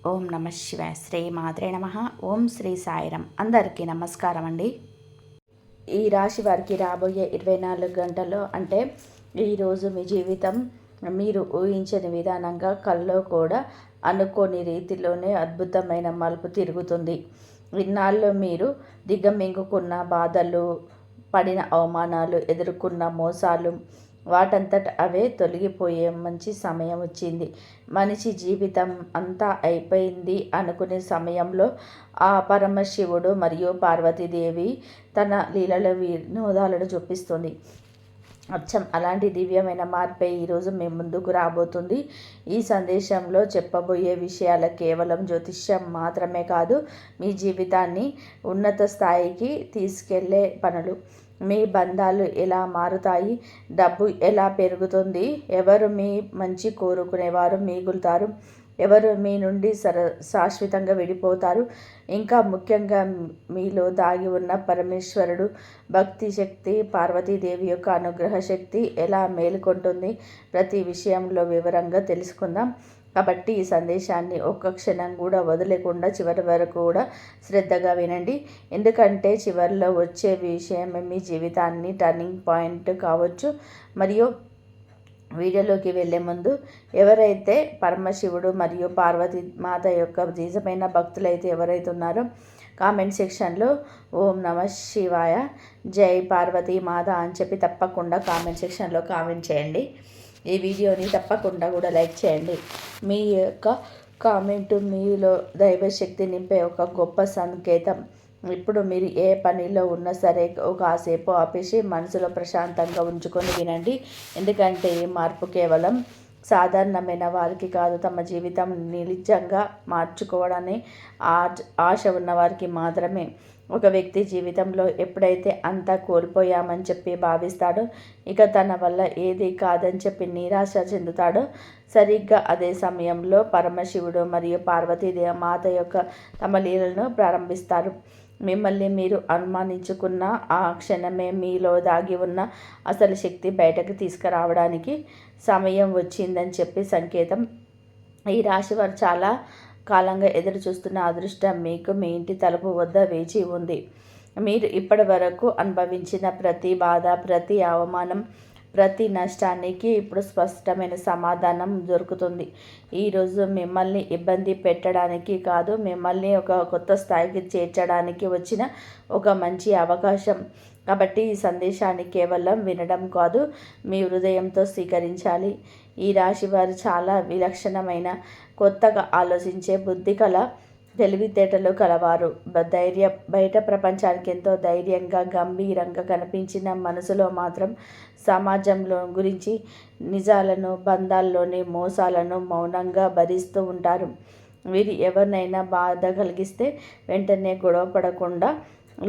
ఓం నమ శివాయ. శ్రీ మాత్రే నమ. ఓం శ్రీ సాయిరం. అందరికీ నమస్కారం అండి. ఈ రాశి వారికి రాబోయే 24 గంటల్లో అంటే ఈరోజు మీ జీవితం మీరు ఊహించని విధానంగా కల్లో కూడా అనుకోని రీతిలోనే అద్భుతమైన మలుపు తిరుగుతుంది. ఇన్నాళ్ళు మీరు దిగమింగుకున్న బాధలు, పడిన అవమానాలు, ఎదుర్కొన్న మోసాలు వాటంతట అవే తొలగిపోయే మంచి సమయం వచ్చింది. మనిషి జీవితం అంతా అయిపోయింది అనుకునే సమయంలో ఆ పరమశివుడు మరియు పార్వతీదేవి తన లీలల వినోదాలను చూపిస్తుంది. అచ్చం అలాంటి దివ్యమైన మార్పే ఈరోజు మీ ముందుకు రాబోతుంది. ఈ సందేశంలో చెప్పబోయే విషయాలు కేవలం జ్యోతిష్యం మాత్రమే కాదు, మీ జీవితాన్ని ఉన్నత స్థాయికి తీసుకెళ్లే పనులు. మీ బంధాలు ఎలా మారుతాయి, డబ్బు ఎలా పెరుగుతుంది, ఎవరు మీ మంచి కోరుకునేవారు మిగులుతారు, ఎవరు మీ నుండి శాశ్వతంగా విడిపోతారు, ఇంకా ముఖ్యంగా మీలో దాగి ఉన్న పరమేశ్వరుడు భక్తి శక్తి, పార్వతీదేవి యొక్క అనుగ్రహ శక్తి ఎలా మేలుకొంటుంది, ప్రతి విషయంలో వివరంగా తెలుసుకుందాం. కాబట్టి ఈ సందేశాన్ని ఒక్క క్షణం కూడా వదిలేకుండా చివరి వరకు కూడా శ్రద్ధగా వినండి. ఎందుకంటే చివరిలో వచ్చే విషయం మీ జీవితాన్ని టర్నింగ్ పాయింట్ కావచ్చు. మరియు వీడియోలోకి వెళ్ళే ముందు ఎవరైతే పరమశివుడు మరియు పార్వతీ మాత యొక్క నిజమైన భక్తులైతే ఎవరైతే ఉన్నారో కామెంట్ సెక్షన్లో ఓం నమ శివాయ, జై పార్వతీ మాత అని చెప్పి తప్పకుండా కామెంట్ సెక్షన్లో కామెంట్ చేయండి. ఈ వీడియోని తప్పకుండా కూడా లైక్ చేయండి. మీ యొక్క కామెంటు మీలో దైవశక్తి నింపే ఒక గొప్ప సంకేతం. ఇప్పుడు మీరు ఏ పనిలో ఉన్నా సరే కాసేపు ఆపేసి మనసులో ప్రశాంతంగా ఉంచుకొని వినండి. ఎందుకంటే ఈ మార్పు కేవలం సాధారణమైన వారికి కాదు, తమ జీవితం నిజంగా మార్చుకోవడాన్ని ఆశ ఉన్న వారికి మాత్రమే. ఒక వ్యక్తి జీవితంలో ఎప్పుడైతే అంతా కోల్పోయామని చెప్పి భావిస్తాడో, ఇక తన వల్ల ఏది కాదని చెప్పి నిరాశ చెందుతాడో, సరిగ్గా అదే సమయంలో పరమశివుడు మరియు పార్వతీదేవి మాత యొక్క తమ లీలలను ప్రారంభిస్తారు. మిమ్మల్ని మీరు అనుమానించుకున్న ఆ క్షణమే మీలో దాగి ఉన్న అసలు శక్తి బయటకు తీసుకురావడానికి సమయం వచ్చిందని చెప్పి సంకేతం. ఈ రాశి వారు చాలా కాలంగా ఎదురు చూస్తున్న అదృష్టం మీకు మీ ఇంటి తలుపు వద్ద వేచి ఉంది. మీరు ఇప్పటి వరకు అనుభవించిన ప్రతి బాధ, ప్రతి అవమానం, ప్రతి నష్టానికి ఇప్పుడు స్పష్టమైన సమాధానం దొరుకుతుంది. ఈరోజు మిమ్మల్ని ఇబ్బంది పెట్టడానికి కాదు, మిమ్మల్ని ఒక కొత్త స్థాయికి చేర్చడానికి వచ్చిన ఒక మంచి అవకాశం. కాబట్టి ఈ సందేశాన్ని కేవలం వినడం కాదు, మీ హృదయంతో స్వీకరించాలి. ఈ రాశి వారు చాలా విలక్షణమైన, కొత్తగా ఆలోచించే బుద్ధి కల, తెలివితేటలు కలవారు. బయట ప్రపంచానికి ఎంతో ధైర్యంగా, గంభీరంగా కనిపించిన మనసులో మాత్రం సమాజంలో గురించి, నిజాలను, బంధాల్లోని మోసాలను మౌనంగా భరిస్తూ ఉంటారు. వీరు ఎవరినైనా బాధ కలిగిస్తే వెంటనే గొడవ పడకుండా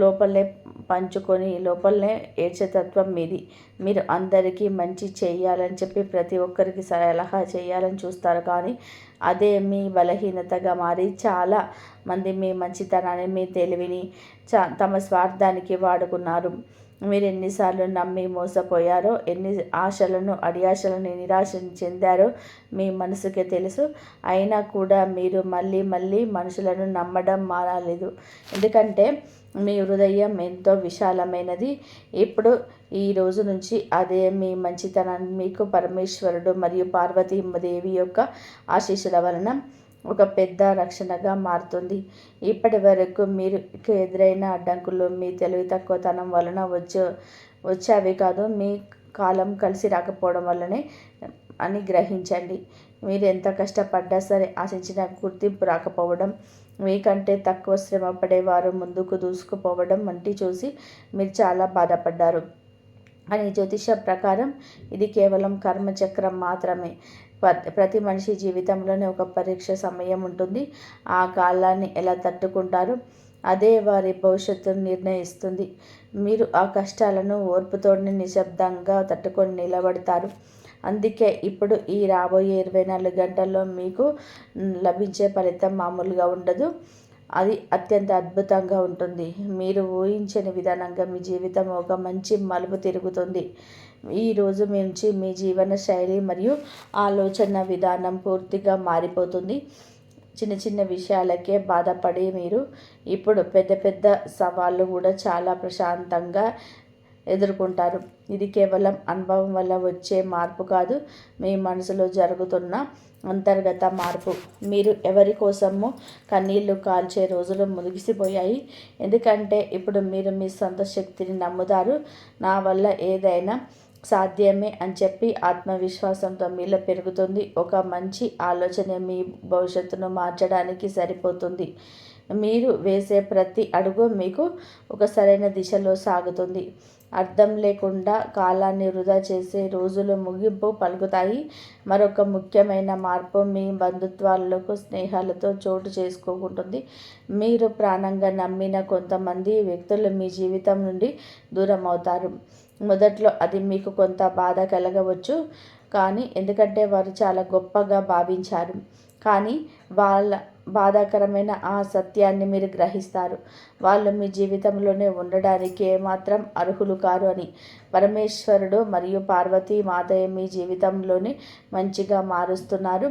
లోపలే పంచుకొని లోపలనే ఏడ్చేతత్వం మీది. మీరు అందరికీ మంచి చేయాలని చెప్పి ప్రతి ఒక్కరికి సలహా చేయాలని చూస్తారు, కానీ అదే మీ బలహీనతగా మారి చాలా మంది మీ మంచితనాన్ని, మీ తెలివిని తమ స్వార్థానికి వాడుకున్నారు. మీరు ఎన్నిసార్లు నమ్మి మోసపోయారో, ఎన్ని ఆశలను, అడియాశలను నిరాశ చెందారో మీ మనసుకే తెలుసు. అయినా కూడా మీరు మళ్ళీ మనుషులను నమ్మడం మానలేదు. ఎందుకంటే మీ హృదయం ఎంతో విశాలమైనది. ఇప్పుడు ఈ రోజు నుంచి అదే మీ మంచితనాన్ని మీకు పరమేశ్వరుడు మరియు పార్వతీదేవి యొక్క ఆశీస్సుల వలన ఒక పెద్ద రక్షణగా మారుతుంది. ఇప్పటి వరకు మీరు ఎదురైన అడ్డంకులు మీ తెలివి తక్కువతనం వలన వచ్చేవి కాదు, మీ కాలం కలిసి రాకపోవడం వల్లనే అని గ్రహించండి. మీరు ఎంత కష్టపడ్డా సరే ఆశించిన గుర్తింపు రాకపోవడం, మీకంటే తక్కువ శ్రమ పడేవారు ముందుకు దూసుకుపోవడం వంటి చూసి మీరు చాలా బాధపడ్డారు. కానీ జ్యోతిష ప్రకారం ఇది కేవలం కర్మచక్రం మాత్రమే. ప్రతి మనిషి జీవితంలోనే ఒక పరీక్ష సమయం ఉంటుంది. ఆ కాలాన్ని ఎలా తట్టుకుంటారు అదే వారి భవిష్యత్తును నిర్ణయిస్తుంది. మీరు ఆ కష్టాలను ఓర్పుతో నిశ్శబ్దంగా తట్టుకొని నిలబడతారు. అందుకే ఇప్పుడు ఈ రాబోయే 24 గంటల్లో మీకు లభించే ఫలితం మామూలుగా ఉండదు, అది అత్యంత అద్భుతంగా ఉంటుంది. మీరు ఊహించని విధానంగా మీ జీవితం ఒక మంచి మలుపు తిరుగుతుంది. ఈ రోజు నుంచి మీ జీవన శైలి మరియు ఆలోచన విధానం పూర్తిగా మారిపోతుంది. చిన్న చిన్న విషయాలకే బాధపడి మీరు ఇప్పుడు పెద్ద పెద్ద సవాళ్ళు కూడా చాలా ప్రశాంతంగా ఎదుర్కొంటారు. ఇది కేవలం అనుభవం వల్ల వచ్చే మార్పు కాదు, మీ మనసులో జరుగుతున్న అంతర్గత మార్పు. మీరు ఎవరి కోసము కన్నీళ్లు కాల్చే రోజులు ముగిసిపోయాయి. ఎందుకంటే ఇప్పుడు మీరు మీ సొంత శక్తిని నమ్ముతారు. నా వల్ల ఏదైనా సాధ్యమే అని చెప్పి ఆత్మవిశ్వాసంతో మీలో పెరుగుతుంది. ఒక మంచి ఆలోచన మీ భవిష్యత్తును మార్చడానికి సరిపోతుంది. మీరు వేసే ప్రతి అడుగు మీకు ఒక సరైన దిశలో సాగుతుంది. అర్థం లేకుండా కాలాన్ని వృధా చేసే రోజులు ముగింపు పలుకుతాయి. మరొక ముఖ్యమైన మార్పు మీ బంధుత్వాలకు, స్నేహాలతో చోటు చేసుకోకుంటుంది. మీరు ప్రాణంగా నమ్మిన కొంతమంది వ్యక్తులు మీ జీవితం నుండి దూరం అవుతారు. మొదట్లో అది మీకు కొంత బాధ కలగవచ్చు, కానీ ఎందుకంటే వారు చాలా గొప్పగా భావించారు. కానీ వాళ్ళ బాధాకరమైన ఆ సత్యాన్ని మీరు గ్రహిస్తారు. వాళ్ళు మీ జీవితంలోనే ఉండడానికి ఏమాత్రం అర్హులు కారు అని. పరమేశ్వరుడు మరియు పార్వతీ మాతయ్య మీ జీవితంలోని మంచిగా మారుస్తున్నారు.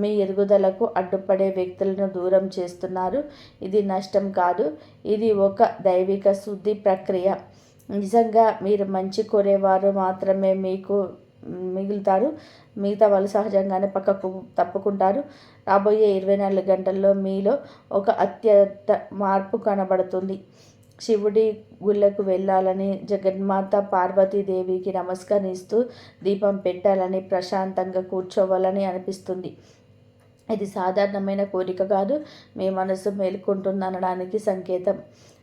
మీ ఎదుగుదలకు అడ్డుపడే వ్యక్తులను దూరం చేస్తున్నారు. ఇది నష్టం కాదు, ఇది ఒక దైవిక శుద్ధి ప్రక్రియ. నిజంగా మీరు మంచి కోరేవారు మాత్రమే మీకు మిగులుతారు. మిగతా వాళ్ళు సహజంగానే పక్కకు తప్పుకుంటారు. రాబోయే 24 గంటల్లో మీలో ఒక అత్యంత మార్పు కనబడుతుంది. శివుడి గుళ్ళకు వెళ్ళాలని, జగన్మాత పార్వతీదేవికి నమస్కరిస్తూ దీపం పెట్టాలని, ప్రశాంతంగా కూర్చోవాలని అనిపిస్తుంది. ఇది సాధారణమైన కోరిక కాదు, మీ మనసు మేలుకుంటుందనడానికి సంకేతం.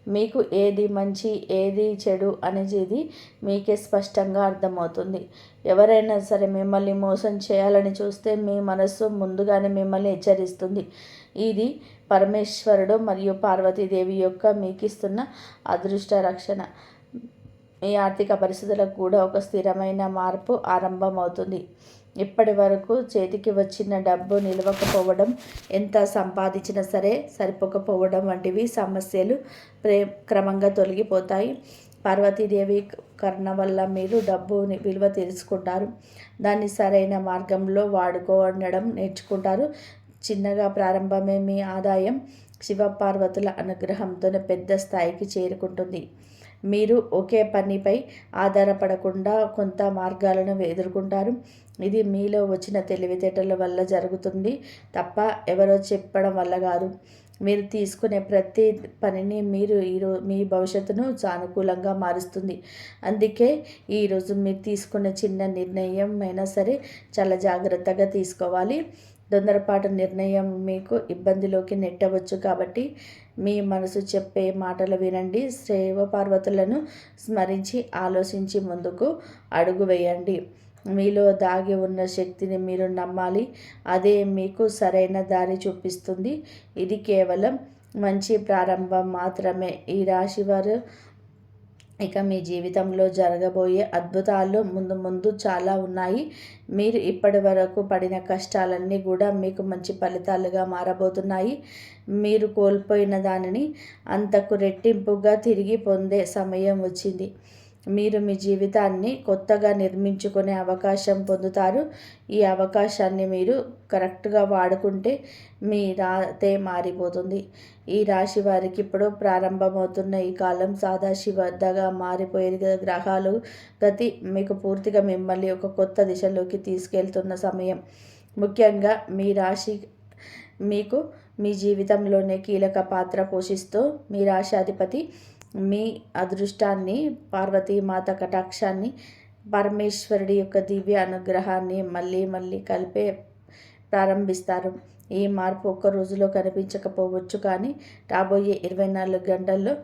మీకు ఏది మంచి, ఏది చెడు అనేది మీకే స్పష్టంగా అర్థమవుతుంది. ఎవరైనా సరే మిమ్మల్ని మోసం చేయాలని చూస్తే మీ మనస్సు ముందుగానే మిమ్మల్ని హెచ్చరిస్తుంది. ఇది పరమేశ్వరుడు మరియు పార్వతీదేవి యొక్క మీకు ఇస్తున్న అదృష్ట రక్షణ. మీ ఆర్థిక పరిస్థితులకు కూడా ఒక స్థిరమైన మార్పు ఆరంభమవుతుంది. ఇప్పటి వరకు చేతికి వచ్చిన డబ్బు నిలవకపోవడం, ఎంత సంపాదించినా సరే సరిపోకపోవడం వంటివి సమస్యలు క్రమంగా తొలగిపోతాయి. పార్వతీదేవి కరుణ వల్ల మీరు డబ్బు విలువ తెలుసుకుంటారు. దాన్ని సరైన మార్గంలో వాడుకోవడం నేర్చుకుంటారు. చిన్నగా ప్రారంభమే మీ ఆదాయం శివపార్వతుల అనుగ్రహంతో పెద్ద స్థాయికి చేరుకుంటుంది. మీరు ఒకే పనిపై ఆధారపడకుండా కొంత మార్గాలను ఎదుర్కొంటారు. ఇది మీలో వచ్చిన తెలివితేటల వల్ల జరుగుతుంది తప్ప ఎవరో చెప్పడం వల్ల కాదు. మీరు తీసుకునే ప్రతి పనిని మీ భవిష్యత్తును సానుకూలంగా మారుస్తుంది. అందుకే ఈరోజు మీరు తీసుకున్న చిన్న నిర్ణయం అయినా సరే చాలా జాగ్రత్తగా తీసుకోవాలి. తొందరపాటు నిర్ణయం మీకు ఇబ్బందిలోకి నెట్టవచ్చు. కాబట్టి మీ మనసు చెప్పే మాటలు వినండి. శివపార్వతులను స్మరించి ఆలోచించి ముందుకు అడుగు వేయండి. మీలో దాగి ఉన్న శక్తిని మీరు నమ్మాలి. అదే మీకు సరైన దారి చూపిస్తుంది. ఇది కేవలం మంచి ప్రారంభం మాత్రమే. ఈ రాశివారు ఇక మీ జీవితంలో జరగబోయే అద్భుతాలు ముందు చాలా ఉన్నాయి. మీరు ఇప్పటి వరకు పడిన కష్టాలన్నీ కూడా మీకు మంచి ఫలితాలుగా మారబోతున్నాయి. మీరు కోల్పోయిన దానిని అంతకు రెట్టింపుగా తిరిగి పొందే సమయం వచ్చింది. మీరు మీ జీవితాన్ని కొత్తగా నిర్మించుకునే అవకాశం పొందుతారు. ఈ అవకాశాన్ని మీరు కరెక్ట్గా వాడుకుంటే మీ రాతే మారిపోతుంది. ఈ రాశి వారికి ఇప్పుడు ప్రారంభమవుతున్న ఈ కాలం సాదాశివద్దగా మారిపోయే గ్రహాలు గతి మీకు పూర్తిగా మిమ్మల్ని ఒక కొత్త దిశలోకి తీసుకెళ్తున్న సమయం. ముఖ్యంగా మీ రాశి మీకు మీ జీవితంలోనే కీలక పాత్ర పోషిస్తూ మీ రాశాధిపతి మీ అదృష్టాన్ని, పార్వతీమాత కటాక్షాన్ని, పరమేశ్వరుడి యొక్క దివ్య అనుగ్రహాన్ని మళ్ళీ కలిపే ప్రారంభిస్తారు. ఈ మార్పు ఒక్క రోజులో కనిపించకపోవచ్చు, కానీ రాబోయే 24 గంటల్లో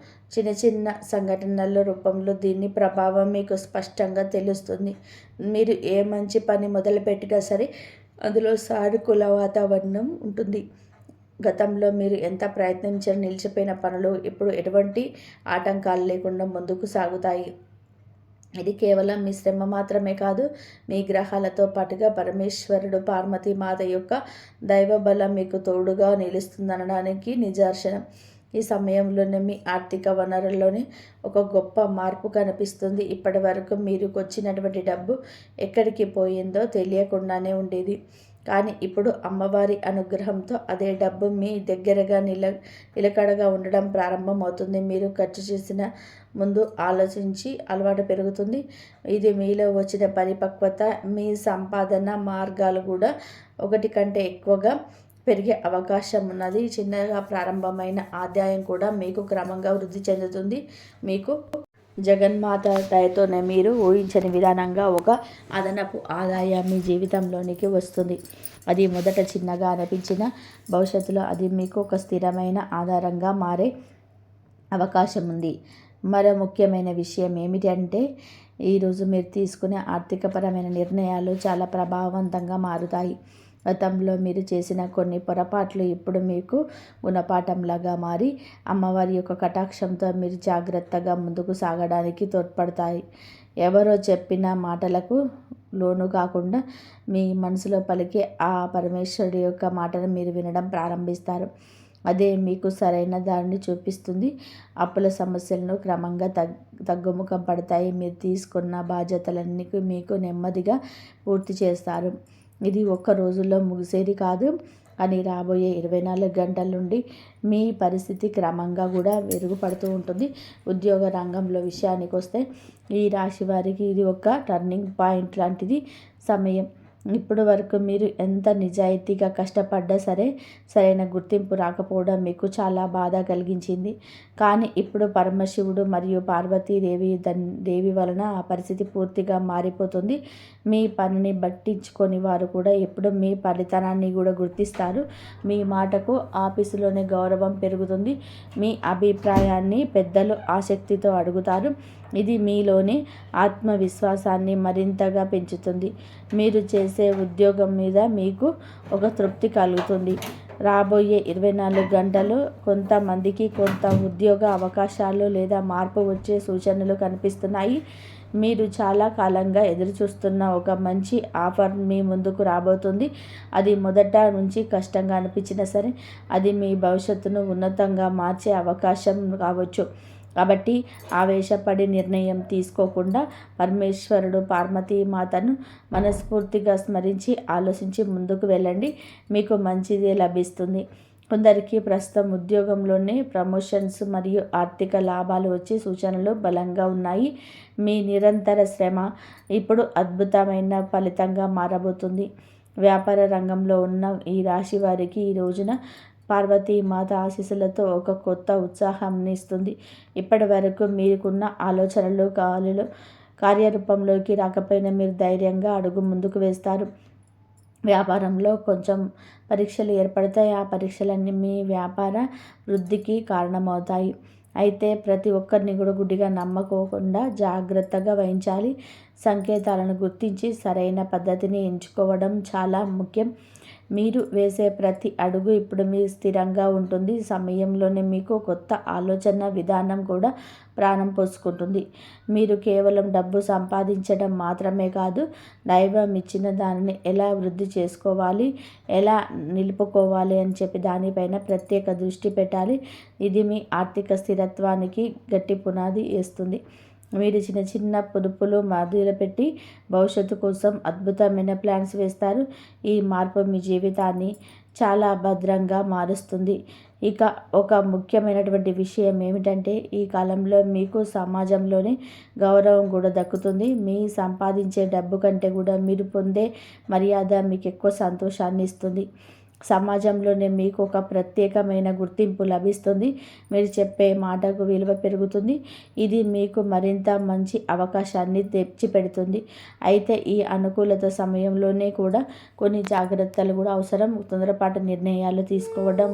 చిన్న సంఘటనల రూపంలో దీని ప్రభావం మీకు స్పష్టంగా తెలుస్తుంది. మీరు ఏ మంచి పని మొదలుపెట్టినా సరే అందులో సానుకూల వాతావరణం ఉంటుంది. గతంలో మీరు ఎంత ప్రయత్నించిన నిలిచిపోయిన పనులు ఇప్పుడు ఎటువంటి ఆటంకాలు లేకుండా ముందుకు సాగుతాయి. ఇది కేవలం మీ శ్రమ మాత్రమే కాదు, మీ గ్రహాలతో పాటుగా పరమేశ్వరుడు పార్వతీమాత యొక్క దైవబలం మీకు తోడుగా నిలుస్తుందనడానికి నిదర్శనం. ఈ సమయంలోనే మీ ఆర్థిక వనరుల్లోనే ఒక గొప్ప మార్పు కనిపిస్తుంది. ఇప్పటి వరకు మీకు వచ్చినటువంటి డబ్బు ఎక్కడికి పోయిందో తెలియకుండానే ఉండేది. కానీ ఇప్పుడు అమ్మవారి అనుగ్రహంతో అదే డబ్బు మీ దగ్గరగా నిలకడగా ఉండడం ప్రారంభమవుతుంది. మీరు ఖర్చు చేసిన ముందు ఆలోచించి అలవాటు పెరుగుతుంది. ఇది మీలో వచ్చిన పరిపక్వత. మీ సంపాదన మార్గాలు కూడా ఒకటి కంటే ఎక్కువగా పెరిగే అవకాశం ఉన్నది. చిన్నగా ప్రారంభమైన ఆదాయం కూడా మీకు క్రమంగా వృద్ధి చెందుతుంది. మీకు జగన్మాత దయతోనే మీరు ఊహించని విధానంగా ఒక అదనపు ఆదాయం మీ జీవితంలోనికి వస్తుంది. అది మొదట చిన్నగా అనిపించిన భవిష్యత్తులో అది మీకు ఒక స్థిరమైన ఆధారంగా మారే అవకాశం ఉంది. మరో ముఖ్యమైన విషయం ఏమిటి అంటే, ఈరోజు మీరు తీసుకునే ఆర్థికపరమైన నిర్ణయాలు చాలా ప్రభావవంతంగా మారుతాయి. గతంలో మీరు చేసిన కొన్ని పొరపాట్లు ఇప్పుడు మీకు గుణపాఠంలాగా మారి అమ్మవారి యొక్క కటాక్షంతో మీరు జాగ్రత్తగా ముందుకు సాగడానికి తోడ్పడతాయి. ఎవరో చెప్పిన మాటలకు లోను కాకుండా మీ మనసులో పలికే ఆ పరమేశ్వరుడి యొక్క మాటను మీరు వినడం ప్రారంభిస్తారు. అదే మీకు సరైన దారిని చూపిస్తుంది. అప్పుల సమస్యలను క్రమంగా తగ్గుముఖం పడతాయి. మీరు తీసుకున్న బాధ్యతలన్నీ మీకు నెమ్మదిగా పూర్తి చేస్తారు. ఇది ఒక్క రోజుల్లో ముగిసేది కాదు, అని రాబోయే 24 గంటల నుండి మీ పరిస్థితి క్రమంగా కూడా మెరుగుపడుతూ ఉంటుంది. ఉద్యోగ రంగంలో విషయానికి వస్తే ఈ రాశి వారికి ఇది ఒక టర్నింగ్ పాయింట్ లాంటిది సమయం. ఇప్పటి వరకు మీరు ఎంత నిజాయితీగా కష్టపడ్డా సరే సరైన గుర్తింపు రాకపోవడం మీకు చాలా బాధ కలిగించింది. కానీ ఇప్పుడు పరమశివుడు మరియు దేవి వలన ఆ పరిస్థితి పూర్తిగా మారిపోతుంది. మీ పనిని పట్టించుకొని వారు కూడా ఎప్పుడు మీ ఫలితాన్ని కూడా గుర్తిస్తారు. మీ మాటకు ఆఫీసులోనే గౌరవం పెరుగుతుంది. మీ అభిప్రాయాన్ని పెద్దలు ఆసక్తితో అడుగుతారు. ఇది మీలోని ఆత్మవిశ్వాసాన్ని మరింతగా పెంచుతుంది. మీరు చేసే ఉద్యోగం మీద మీకు ఒక తృప్తి కలుగుతుంది. రాబోయే 24 గంటలు కొంతమందికి కొంత ఉద్యోగ అవకాశాలు లేదా మార్పు వచ్చే సూచనలు కనిపిస్తున్నాయి. మీరు చాలా కాలంగా ఎదురుచూస్తున్న ఒక మంచి ఆఫర్ మీ ముందుకు రాబోతుంది. అది మొదట నుంచి కష్టంగా అనిపించినా సరే అది మీ భవిష్యత్తును ఉన్నతంగా మార్చే అవకాశం కావచ్చు. కాబట్టి ఆవేశపడి నిర్ణయం తీసుకోకుండా పరమేశ్వరుడు పార్వతీమాతను మనస్ఫూర్తిగా స్మరించి ఆలోచించి ముందుకు వెళ్ళండి. మీకు మంచిదే లభిస్తుంది. కొందరికి ప్రస్తుతం ఉద్యోగంలోనే ప్రమోషన్స్ మరియు ఆర్థిక లాభాలు వచ్చే సూచనలు బలంగా ఉన్నాయి. మీ నిరంతర శ్రమ ఇప్పుడు అద్భుతమైన ఫలితంగా మారబోతుంది. వ్యాపార రంగంలో ఉన్న ఈ రాశి వారికి ఈ రోజున పార్వతీమాత ఆశీస్సులతో ఒక కొత్త ఉత్సాహాన్ని ఇస్తుంది. ఇప్పటి వరకు మీకున్న ఆలోచనలు కార్యరూపంలోకి రాకపోయినా మీరు ధైర్యంగా అడుగు ముందుకు వేస్తారు. వ్యాపారంలో కొంచెం పరీక్షలు ఏర్పడతాయి. ఆ పరీక్షలన్నీ మీ వ్యాపార వృద్ధికి కారణమవుతాయి. అయితే ప్రతి ఒక్కరిని కూడా గుడ్డిగా నమ్మకోకుండా జాగ్రత్తగా వహించాలి. సంకేతాలను గుర్తించి సరైన పద్ధతిని ఎంచుకోవడం చాలా ముఖ్యం. మీరు వేసే ప్రతి అడుగు ఇప్పుడు మీ స్థిరంగా ఉంటుంది. సమయంలోనే మీకు కొత్త ఆలోచన విధానం కూడా ప్రాణం పోసుకుంటుంది. మీరు కేవలం డబ్బు సంపాదించడం మాత్రమే కాదు, దైవం ఇచ్చిన దానిని ఎలా వృద్ధి చేసుకోవాలి, ఎలా నిలుపుకోవాలి అని చెప్పి దానిపైన ప్రత్యేక దృష్టి పెట్టాలి. ఇది మీ ఆర్థిక స్థిరత్వానికి గట్టి పునాది వేస్తుంది. మీరు చిన్న చిన్న పొదుపులు మొదలుపెట్టి భవిష్యత్తు కోసం అద్భుతమైన ప్లాన్స్ వేస్తారు. ఈ మార్పు మీ జీవితాన్ని చాలా భద్రంగా మారుస్తుంది. ఇక ఒక ముఖ్యమైనటువంటి విషయం ఏమిటంటే, ఈ కాలంలో మీకు సమాజంలోనే గౌరవం కూడా దక్కుతుంది. మీ సంపాదించే డబ్బు కంటే కూడా మీరు పొందే మర్యాద మీకు ఎక్కువ సంతోషాన్ని ఇస్తుంది. సమాజంలోనే మీకు ఒక ప్రత్యేకమైన గుర్తింపు లభిస్తుంది. మీరు చెప్పే మాటకు విలువ పెరుగుతుంది. ఇది మీకు మరింత మంచి అవకాశాన్ని తెచ్చిపెడుతుంది. అయితే ఈ అనుకూలత సమయంలోనే కూడా కొన్ని జాగ్రత్తలు కూడా అవసరం. తొందరపాటు నిర్ణయాలు తీసుకోవడం,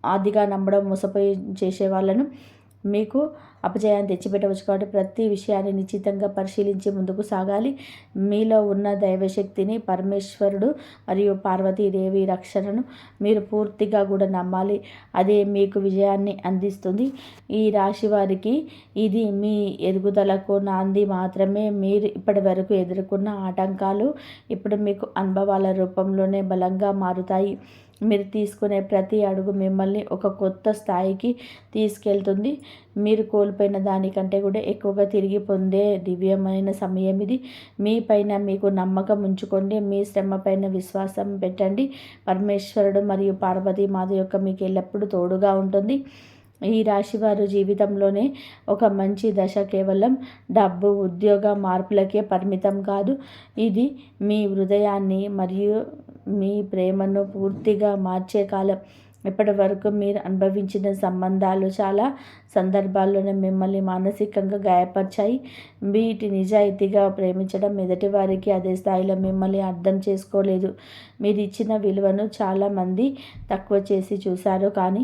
అతిగా నమ్మడం, మోసపోయి చేసే వాళ్ళను మీకు అపజయాన్ని తెచ్చిపెట్టవచ్చు. కాబట్టి ప్రతి విషయాన్ని నిశ్చితంగా పరిశీలించి ముందుకు సాగాలి. మీలో ఉన్న దైవశక్తిని, పరమేశ్వరుడు మరియు పార్వతీదేవి రక్షణను మీరు పూర్తిగా కూడా నమ్మాలి. అదే మీకు విజయాన్ని అందిస్తుంది. ఈ రాశి వారికి ఇది మీ ఎదుగుదలకు నాంది మాత్రమే. మీరు ఇప్పటి వరకు ఎదుర్కొన్న ఆటంకాలు ఇప్పుడు మీకు అనుభవాల రూపంలోనే బలంగా మారుతాయి. మీరు తీసుకునే ప్రతి అడుగు మిమ్మల్ని ఒక కొత్త స్థాయికి తీసుకెళ్తుంది. మీరు కోల్పోయిన దానికంటే కూడా ఎక్కువగా తిరిగి పొందే దివ్యమైన సమయం ఇది. మీ పైన మీకు నమ్మకం ఉంచుకోండి. మీ శ్రమ పైన విశ్వాసం పెట్టండి. పరమేశ్వరుడు మరియు పార్వతీమాత యొక్క మీకు ఎల్లప్పుడూ తోడుగా ఉంటుంది. ఈ రాశి వారు జీవితంలోనే ఒక మంచి దశ కేవలం డబ్బు, ఉద్యోగ మార్పులకే పరిమితం కాదు. ఇది మీ హృదయాన్ని మరియు మీ ప్రేమను పూర్తిగా మార్చే కాలం. ఇప్పటి వరకు మీరు అనుభవించిన సంబంధాలు చాలా సందర్భాల్లోనే మిమ్మల్ని మానసికంగా గాయపరిచాయి. వీటి నిజాయితీగా ప్రేమించడం ఎదుటి వారికి అదే స్థాయిలో మిమ్మల్ని అర్థం చేసుకోలేదు. మీరు ఇచ్చిన విలువను చాలామంది తక్కువ చేసి చూశారు. కానీ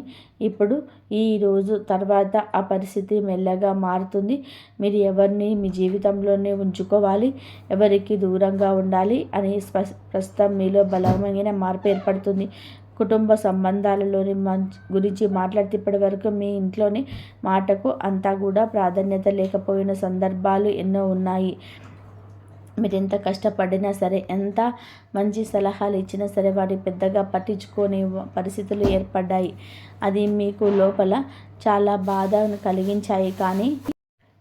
ఇప్పుడు ఈ రోజు తర్వాత ఆ పరిస్థితి మెల్లగా మారుతుంది. మీరు ఎవరిని మీ జీవితంలోనే ఉంచుకోవాలి, ఎవరికి దూరంగా ఉండాలి అని ప్రస్తుతం మీలో బలమైన మార్పు ఏర్పడుతుంది. కుటుంబ సంబంధాలలోని గురించి మాట్లాడితే ఇప్పటి వరకు మీ ఇంట్లోని మాటకు అంతా కూడా ప్రాధాన్యత లేకపోయిన సందర్భాలు ఎన్నో ఉన్నాయి. మీరు ఎంత కష్టపడినా సరే, ఎంత మంచి సలహాలు ఇచ్చినా సరే వాటి పెద్దగా పట్టించుకోని పరిస్థితులు ఏర్పడ్డాయి. అది మీకు లోపల చాలా బాధను కలిగించాయి. కానీ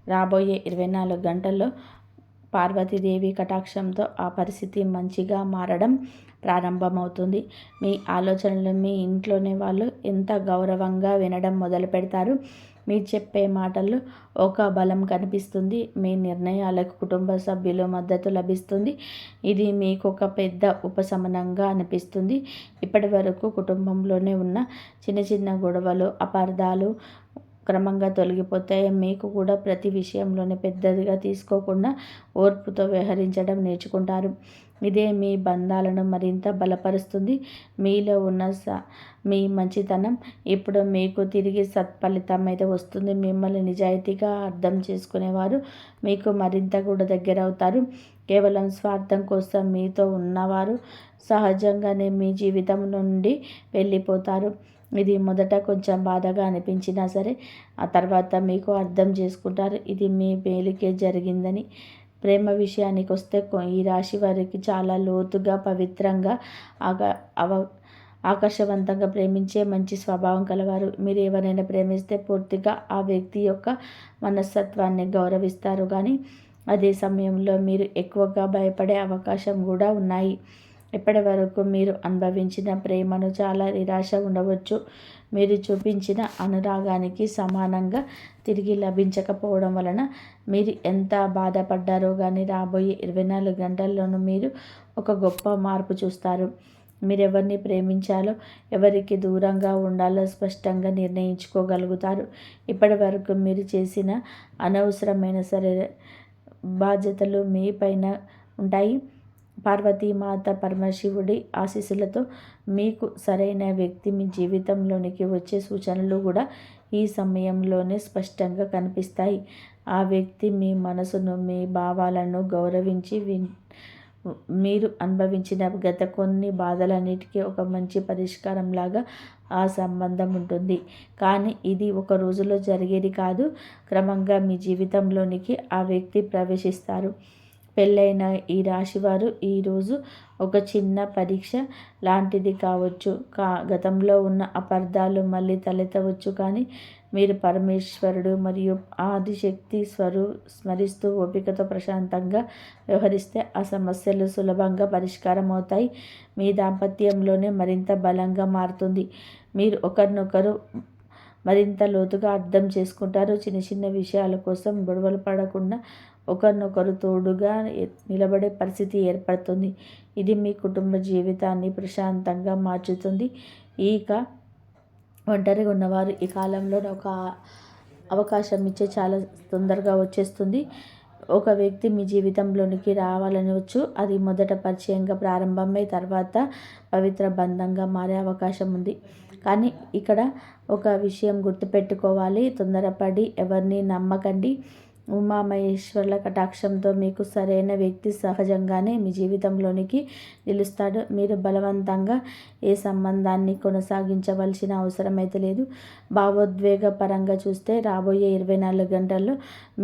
రాబోయే 24 గంటల్లో పార్వతీదేవి కటాక్షంతో ఆ పరిస్థితి మంచిగా మారడం ప్రారంభమవుతుంది. మీ ఆలోచనలు మీ ఇంట్లోనే వాళ్ళు ఎంత గౌరవంగా వినడం మొదలు పెడతారు. మీరు చెప్పే మాటల్లో ఒక బలం కనిపిస్తుంది. మీ నిర్ణయాలకు కుటుంబ సభ్యుల మద్దతు లభిస్తుంది. ఇది మీకు ఒక పెద్ద ఉపశమనంగా అనిపిస్తుంది. ఇప్పటి వరకు కుటుంబంలోనే ఉన్న చిన్న చిన్న గొడవలు, అపార్థాలు క్రమంగా తొలగిపోతాయి. మీకు కూడా ప్రతి విషయంలోనే పెద్దదిగా తీసుకోకుండా ఓర్పుతో వ్యవహరించడం నేర్చుకుంటారు. ఇదే మీ బంధాలను మరింత బలపరుస్తుంది. మీలో ఉన్న మీ మంచితనం ఇప్పుడు మీకు తిరిగి సత్ఫలితం అయితే వస్తుంది. మిమ్మల్ని నిజాయితీగా అర్థం చేసుకునేవారు మీకు మరింత కూడా దగ్గర అవుతారు. కేవలం స్వార్థం కోసం మీతో ఉన్నవారు సహజంగానే మీ జీవితం నుండి వెళ్ళిపోతారు. ఇది మొదట కొంచెం బాధగా అనిపించినా సరే ఆ తర్వాత మీకు అర్థం చేసుకుంటారు ఇది మీ మేలుకే జరిగిందని. ప్రేమ విషయానికి వస్తే ఈ రాశి వారికి చాలా లోతుగా, పవిత్రంగా, ఆకర్షవంతంగా ప్రేమించే మంచి స్వభావం కలవారు. మీరు ఎవరైనా ప్రేమిస్తే పూర్తిగా ఆ వ్యక్తి యొక్క మనస్తత్వాన్ని గౌరవిస్తారు. కానీ అదే సమయంలో మీరు ఎక్కువగా భయపడే అవకాశం కూడా ఉన్నాయి. ఇప్పటి వరకు మీరు అనుభవించిన ప్రేమను చాలా నిరాశ ఉండవచ్చు. మీరు చూపించిన అనురాగానికి సమానంగా తిరిగి లభించకపోవడం వలన మీరు ఎంత బాధపడ్డారో కానీ రాబోయే 24 గంటల్లోనూ మీరు ఒక గొప్ప మార్పు చూస్తారు. మీరు ఎవరిని ప్రేమించాలో, ఎవరికి దూరంగా ఉండాలో స్పష్టంగా నిర్ణయించుకోగలుగుతారు. ఇప్పటి వరకు మీరు చేసిన అనవసరమైన సరే బాధ్యతలు మీ పైన ఉంటాయి. పార్వతీమాత, పరమశివుడి ఆశీస్సులతో మీకు సరైన వ్యక్తి మీ జీవితంలోనికి వచ్చే సూచనలు కూడా ఈ సమయంలోనే స్పష్టంగా కనిపిస్తాయి. ఆ వ్యక్తి మీ మనసును, మీ భావాలను గౌరవించి మీరు అనుభవించిన గత కొన్ని బాధలన్నిటికీ ఒక మంచి పరిష్కారంలాగా ఆ సంబంధం ఉంటుంది. కానీ ఇది ఒక రోజులో జరిగేది కాదు. క్రమంగా మీ జీవితంలోనికి ఆ వ్యక్తి ప్రవేశిస్తారు. పెళ్ళైన ఈ రాశివారు ఈరోజు ఒక చిన్న పరీక్ష లాంటిది కావచ్చు. గతంలో ఉన్న అపార్థాలు మళ్ళీ తలెత్తవచ్చు. కానీ మీరు పరమేశ్వరుడు మరియు ఆదిశక్తి స్మరిస్తూ ఓపికతో ప్రశాంతంగా వ్యవహరిస్తే ఆ సమస్యలు సులభంగా పరిష్కారం అవుతాయి. మీ దాంపత్యంలోనే మరింత బలంగా మారుతుంది. మీరు ఒకరినొకరు మరింత లోతుగా అర్థం చేసుకుంటారు. చిన్న చిన్న విషయాల కోసం గొడవలు పడకుండా ఒకరినొకరు తోడుగా నిలబడే పరిస్థితి ఏర్పడుతుంది. ఇది మీ కుటుంబ జీవితాన్ని ప్రశాంతంగా మార్చుతుంది. ఇక ఒంటరిగా ఉన్నవారు ఈ కాలంలో ఒక అవకాశం ఇచ్చే చాలా తొందరగా వచ్చేస్తుంది. ఒక వ్యక్తి మీ జీవితంలోనికి రావాలని వచ్చు. అది మొదట పరిచయంగా ప్రారంభమై తర్వాత పవిత్ర బంధంగా మారే అవకాశం ఉంది. కానీ ఇక్కడ ఒక విషయం గుర్తుపెట్టుకోవాలి. తొందరపడి ఎవరిని నమ్మకండి. ఉమామహేశ్వరుల కటాక్షంతో మీకు సరైన వ్యక్తి సహజంగానే మీ జీవితంలోనికి నిలుస్తాడు. మీరు బలవంతంగా ఏ సంబంధాన్ని కొనసాగించవలసిన అవసరం అయితే లేదు. భావోద్వేగ పరంగా చూస్తే రాబోయే 24 గంటల్లో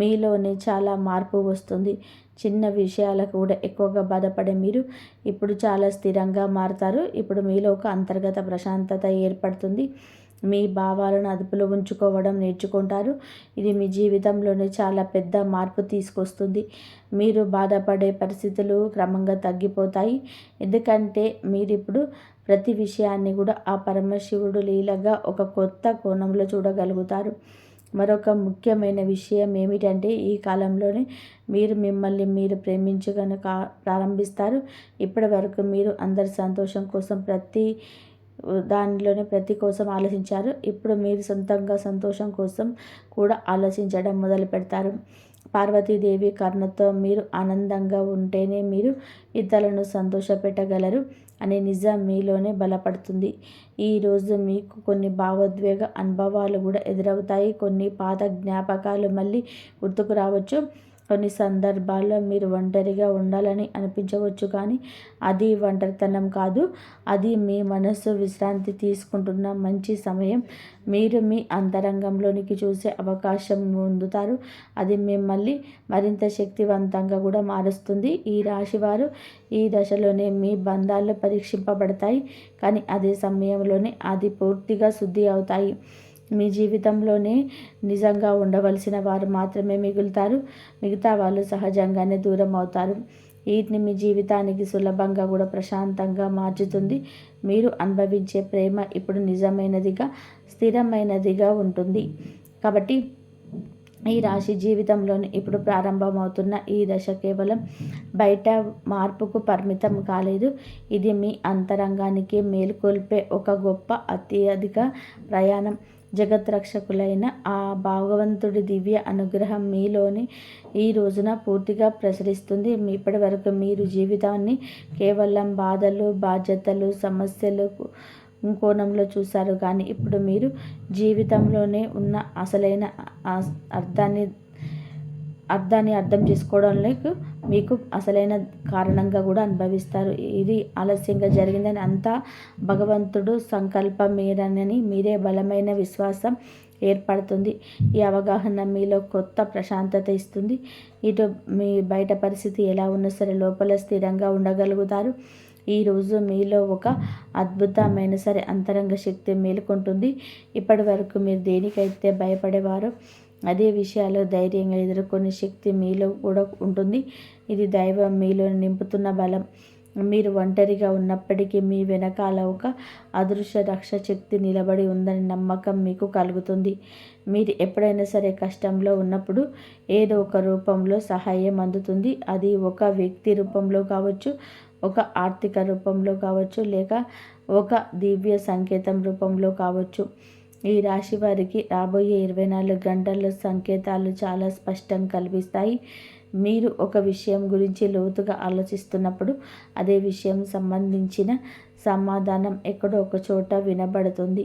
మీలోనే చాలా మార్పు వస్తుంది. చిన్న విషయాలకు కూడా ఎక్కువగా బాధపడే మీరు ఇప్పుడు చాలా స్థిరంగా మారుతారు. ఇప్పుడు మీలో ఒక అంతర్గత ప్రశాంతత ఏర్పడుతుంది. మీ భావాలను అదుపులో ఉంచుకోవడం నేర్చుకుంటారు. ఇది మీ జీవితంలోనే చాలా పెద్ద మార్పు తీసుకొస్తుంది. మీరు బాధపడే పరిస్థితులు క్రమంగా తగ్గిపోతాయి. ఎందుకంటే మీరిప్పుడు ప్రతి విషయాన్ని కూడా ఆ పరమశివుడు లీలగా ఒక కొత్త కోణంలో చూడగలుగుతారు. మరొక ముఖ్యమైన విషయం ఏమిటంటే ఈ కాలంలోనే మీరు మిమ్మల్ని మీరు ప్రేమించగను ప్రారంభిస్తారు. ఇప్పటి వరకు మీరు అందరి సంతోషం కోసం ప్రతి కోసం ఆలోచించారు. ఇప్పుడు మీరు సొంతంగా సంతోషం కోసం కూడా ఆలోచించడం మొదలు పెడతారు. పార్వతీదేవి కరుణతో మీరు ఆనందంగా ఉంటేనే మీరు ఇతరులను సంతోషపెట్టగలరు అనే నిజం మీలోనే బలపడుతుంది. ఈరోజు మీకు కొన్ని భావోద్వేగ అనుభవాలు కూడా ఎదురవుతాయి. కొన్ని పాత జ్ఞాపకాలు మళ్ళీ గుర్తుకు రావచ్చు. కొన్ని సందర్భాల్లో మీరు ఒంటరిగా ఉండాలని అనిపించవచ్చు, కానీ అది ఒంటరితనం కాదు. అది మీ మనసు విశ్రాంతి తీసుకుంటున్న మంచి సమయం. మీరు మీ అంతరంగంలోనికి చూసే అవకాశం పొందుతారు. అది మిమ్మల్ని మరింత శక్తివంతంగా కూడా మారుస్తుంది. ఈ రాశివారు ఈ దశలోనే మీ బంధాలు పరీక్షింపబడతాయి, కానీ అదే సమయంలోనే అది పూర్తిగా శుద్ధి అవుతాయి. మీ జీవితంలోనే నిజంగా ఉండవలసిన వారు మాత్రమే మిగులుతారు. మిగతా వాళ్ళు సహజంగానే దూరం అవుతారు. వీటిని మీ జీవితానికి సులభంగా కూడా ప్రశాంతంగా మార్చుతుంది. మీరు అనుభవించే ప్రేమ ఇప్పుడు నిజమైనదిగా, స్థిరమైనదిగా ఉంటుంది. కాబట్టి ఈ రాశి జీవితంలోని ఇప్పుడు ప్రారంభమవుతున్న ఈ దశ కేవలం బయట మార్పుకు పరిమితం కాలేదు. ఇది మీ అంతరంగానికి మేలుకొల్పే ఒక గొప్ప అత్యధిక ప్రయాణం. జగద్రక్షకులైన ఆ భగవంతుడి దివ్య అనుగ్రహం మీలోని ఈ రోజున పూర్తిగా ప్రసరిస్తుంది. ఇప్పటి వరకు మీరు జీవితాన్ని కేవలం బాధలు, బాధ్యతలు, సమస్యలు కోణంలో చూశారు, కానీ ఇప్పుడు మీరు జీవితంలోనే ఉన్న అసలైన అర్థాన్ని అర్థం చేసుకోవడంలో మీకు అసలైన కారణంగా కూడా అనుభవిస్తారు. ఇది ఆలస్యంగా జరిగిందని అంతా భగవంతుడు సంకల్పమేనని మీరే బలమైన విశ్వాసం ఏర్పడుతుంది. ఈ అవగాహన మీలో కొత్త ప్రశాంతత ఇస్తుంది. ఇటు మీ బయట పరిస్థితి ఎలా ఉన్నా సరే లోపల స్థిరంగా ఉండగలుగుతారు. ఈరోజు మీలో ఒక అద్భుతమైన సరే అంతరంగ శక్తి మేలుకుంటుంది. ఇప్పటి వరకు మీరు దేనికైతే భయపడేవారో అదే విషయాలు ధైర్యంగా ఎదుర్కొనే శక్తి మీలో కూడా ఉంటుంది. ఇది దైవం మీలో నింపుతున్న బలం. మీరు ఒంటరిగా ఉన్నప్పటికీ మీ వెనకాల ఒక అదృశ్య రక్ష శక్తి నిలబడి ఉందని నమ్మకం మీకు కలుగుతుంది. మీరు ఎప్పుడైనా సరే కష్టంలో ఉన్నప్పుడు ఏదో ఒక రూపంలో సహాయం అందుతుంది. అది ఒక వ్యక్తి రూపంలో కావచ్చు, ఒక ఆర్థిక రూపంలో కావచ్చు, లేక ఒక దివ్య సంకేతం రూపంలో కావచ్చు. ఈ రాశి వారికి రాబోయే 24 గంటల్లో సంకేతాలు చాలా స్పష్టం కనిపిస్తాయి. మీరు ఒక విషయం గురించి లోతుగా ఆలోచిస్తున్నప్పుడు అదే విషయం సంబంధించిన సమాధానం ఎక్కడో ఒక చోట వినబడుతుంది.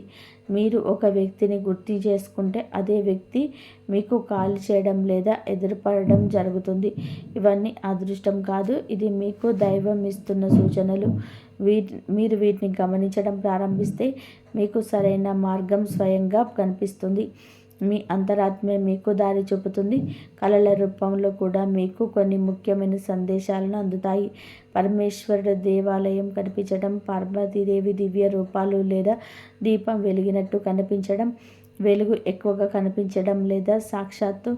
మీరు ఒక వ్యక్తిని గుర్తు చేసుకుంటే అదే వ్యక్తి మీకు కాల్ చేయడం లేదా ఎదురుపడడం జరుగుతుంది. ఇవన్నీ అదృష్టం కాదు, ఇది మీకు దైవం ఇస్తున్న సూచనలు. మీరు వీటిని గమనించడం ప్రారంభిస్తే మీకు సరైన మార్గం స్వయంగా కనిపిస్తుంది. మీ అంతరాత్మే మీకు దారి చూపుతుంది. కళల రూపంలో కూడా మీకు కొన్ని ముఖ్యమైన సందేశాలను అందుతాయి. పరమేశ్వరుడు దేవాలయం కనిపించడం, పార్వతీదేవి దివ్య రూపాలు లేదా దీపం వెలిగినట్టు కనిపించడం, వెలుగు ఎక్కువగా కనిపించడం లేదా సాక్షాత్తు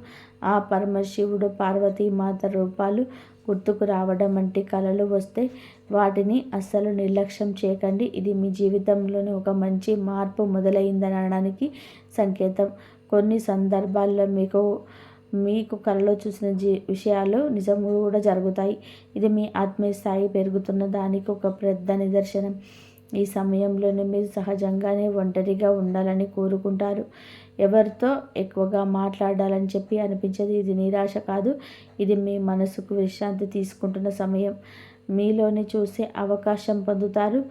ఆ పరమశివుడు పార్వతీమాత రూపాలు గుర్తుకు రావడం వంటి కళలు వస్తే వాటిని అస్సలు నిర్లక్ష్యం చేయకండి. ఇది మీ జీవితంలోని ఒక మంచి మార్పు మొదలైందనడానికి సంకేతం. కొన్ని సందర్భాల్లో మీకు కలలో చూసిన విషయాలు నిజం కూడా జరుగుతాయి. ఇది మీ ఆత్మీయ స్థాయి పెరుగుతున్న దానికి ఒక పెద్ద నిదర్శనం. ఈ సమయంలోనే మీరు సహజంగానే ఒంటరిగా ఉండాలని కోరుకుంటారు. ఎవరితో ఎక్కువగా మాట్లాడాలని చెప్పి అనిపించదు. ఇది నిరాశ కాదు, ఇది మీ మనసుకు విశ్రాంతి తీసుకుంటున్న సమయం. మీలోని చూసే అవకాశం పొందుతారు.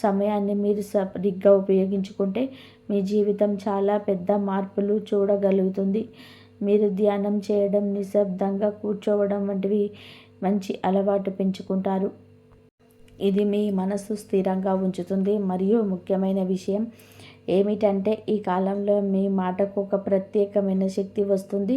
సమయాన్ని మీరు సరిగ్గా ఉపయోగించుకుంటే మీ జీవితం చాలా పెద్ద మార్పులు చూడగలుగుతుంది. మీరు ధ్యానం చేయడం, నిశ్శబ్దంగా కూర్చోవడం వంటివి మంచి అలవాటు పెంచుకుంటారు. ఇది మీ మనసు స్థిరంగా ఉంచుతుంది. మరియు ముఖ్యమైన విషయం ఏమిటంటే ఈ కాలంలో మీ మాటకు ఒక ప్రత్యేకమైన శక్తి వస్తుంది.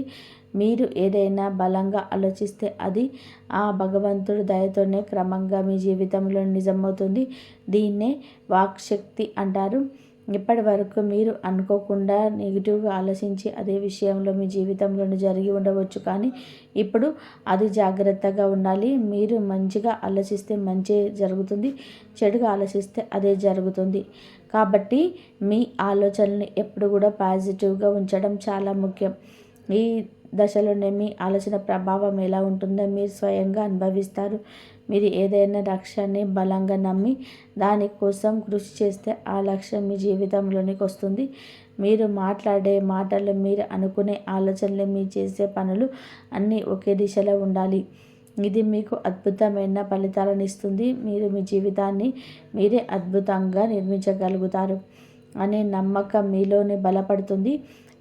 మీరు ఏదైనా బలంగా ఆలోచిస్తే అది ఆ భగవంతుడి దయతోనే క్రమంగా మీ జీవితంలో నిజమవుతుంది. దీన్నే వాక్శక్తి అంటారు. ఇప్పటి వరకు మీరు అనుకోకుండా నెగిటివ్గా ఆలోచించి అదే విషయంలో మీ జీవితంలోనే జరిగి ఉండవచ్చు. కానీ ఇప్పుడు అది జాగ్రత్తగా ఉండాలి. మీరు మంచిగా ఆలోచిస్తే మంచి జరుగుతుంది, చెడుగా ఆలోచిస్తే అదే జరుగుతుంది. కాబట్టి మీ ఆలోచనల్ని ఎప్పుడు కూడా పాజిటివ్గా ఉంచడం చాలా ముఖ్యం. ఈ దశలోనే మీ ఆలోచన ప్రభావం ఎలా ఉంటుందో మీరు స్వయంగా అనుభవిస్తారు. మీరు ఏదైనా లక్ష్యాన్ని బలంగా నమ్మి దానికోసం కృషి చేస్తే ఆ లక్ష్యం మీ జీవితంలోనికి వస్తుంది. మీరు మాట్లాడే మాటలు, మీరు అనుకునే ఆలోచనలు, మీరు చేసే పనులు అన్నీ ఒకే దిశలో ఉండాలి. ఇది మీకు అద్భుతమైన ఫలితాలను ఇస్తుంది. మీరు మీ జీవితాన్ని మీరే అద్భుతంగా నిర్మించగలుగుతారు అనే నమ్మకం మీలోనే బలపడుతుంది.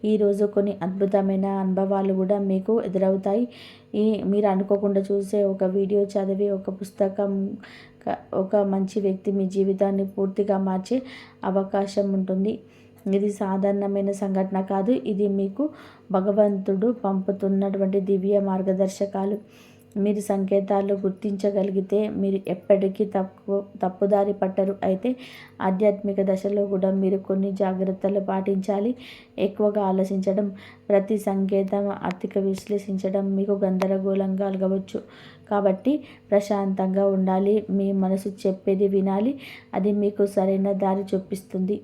ఈరోజు కొన్ని అద్భుతమైన అనుభవాలు కూడా మీకు ఎదురవుతాయి. మీరు అనుకోకుండా చూసే ఒక వీడియో, చదివే ఒక పుస్తకం, ఒక మంచి వ్యక్తి మీ జీవితాన్ని పూర్తిగా మార్చే అవకాశం ఉంటుంది. ఇది సాధారణమైన సంఘటన కాదు. ఇది మీకు భగవంతుడు పంపుతున్నటువంటి దివ్య మార్గదర్శకాలు. మీరు సంకేతాలు గుర్తించగలిగితే మీరు ఎప్పటికీ తప్పుదారి పట్టరు. అయితే ఆధ్యాత్మిక దశలో కూడా మీరు కొన్ని జాగ్రత్తలు పాటించాలి. ఎక్కువగా ఆలోచించడం, ప్రతి సంకేతం ఆర్థిక విశ్లేషించడం మీకు గందరగోళంగా కలగవచ్చు. కాబట్టి ప్రశాంతంగా ఉండాలి. మీ మనసు చెప్పేది వినాలి. అది మీకు సరైన దారి చూపిస్తుంది.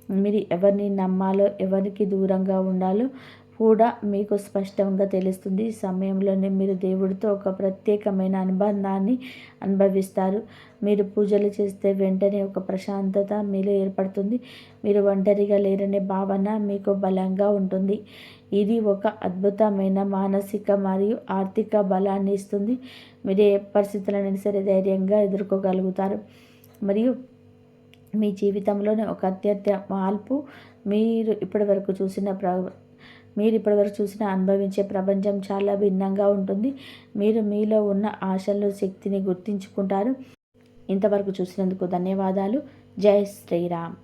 మీరు ఎవరిని నమ్మాలో, ఎవరికి దూరంగా ఉండాలో కూడా మీకు స్పష్టంగా తెలుస్తుంది. సమయంలోనే మీరు దేవుడితో ఒక ప్రత్యేకమైన అనుబంధాన్ని అనుభవిస్తారు. మీరు పూజలు చేస్తే వెంటనే ఒక ప్రశాంతత మీలో ఏర్పడుతుంది. మీరు ఒంటరిగా లేరనే భావన మీకు బలంగా ఉంటుంది. ఇది ఒక అద్భుతమైన మానసిక మరియు ఆర్థిక బలాన్ని ఇస్తుంది. మీరు ఏ పరిస్థితులైనా సరే ధైర్యంగా ఎదుర్కోగలుగుతారు. మరియు మీ జీవితంలోనే ఒక అత్యంత మార్పు మీరు ఇప్పటివరకు చూసిన అనుభవించే ప్రపంచం చాలా భిన్నంగా ఉంటుంది. మీరు మీలో ఉన్న ఆశలు, శక్తిని గుర్తించుకుంటారు. ఇంతవరకు చూసినందుకు ధన్యవాదాలు. జై శ్రీరామ్.